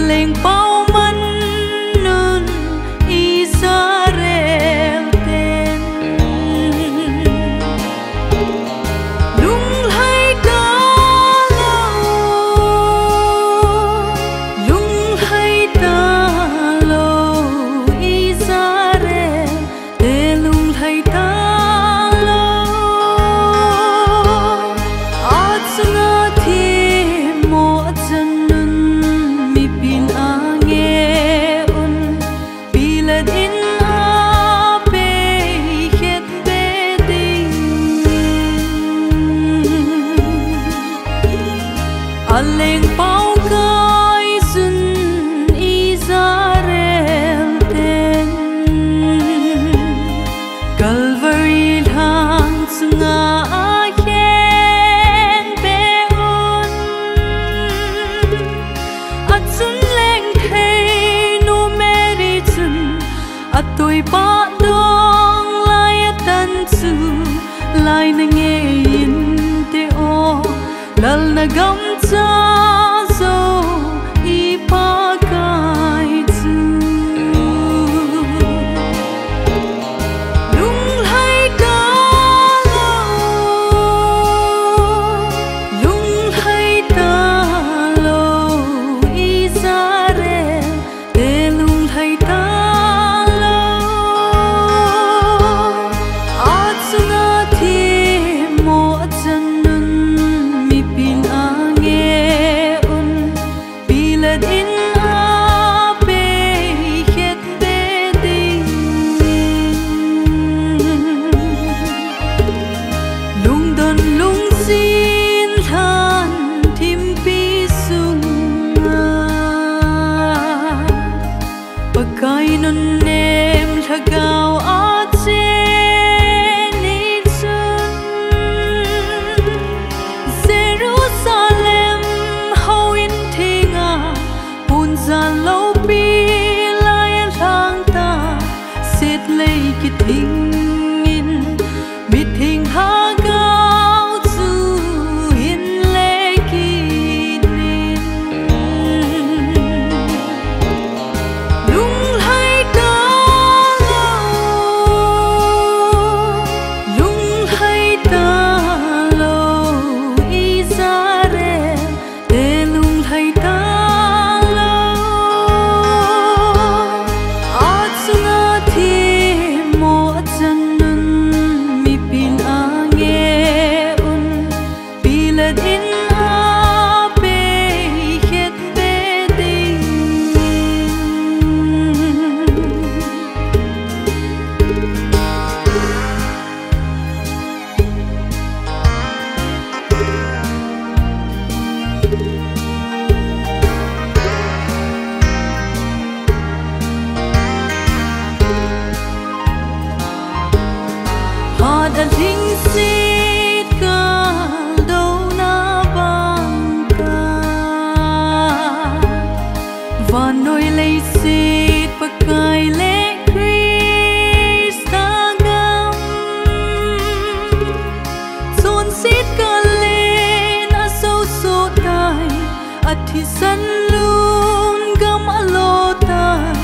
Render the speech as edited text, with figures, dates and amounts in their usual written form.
Aleng pau man nun Israel ten lung hai ta lo Israel te lung hai ta lo at sunga thi mo chan nun mi pin ange un pilad in a pe het be ding aleng pau kai sun Israel ten Calvary hang sunga hen be un at sun leng thei no meri chun atoi pa dong lai tan chu lai na nge in te o lal na gam cha zo I pa kai chu lung hai ta lo Israel te lung hai ta lo at sunga thi mo chan nun mi pin ange un pilad in a pe het be ding lung don lung sin than thim pi sunga pakai nun nem thagao a che ni chun Jerusalem how in thinga hun zan lo pi lai lang ta set lei ki thing in mi thing ha gao chu in le ki nin lung hai ta lo Israel te lung hai ta lo at sunga thi mo chan nun mi pin ange un pilad in a pe het be ding Hạt an thinh xít cả đâu na bang ca và nôi lấy xít pakai le Krista gam zon xít cả lên a sâu so tai a thi san lun gam a lo tai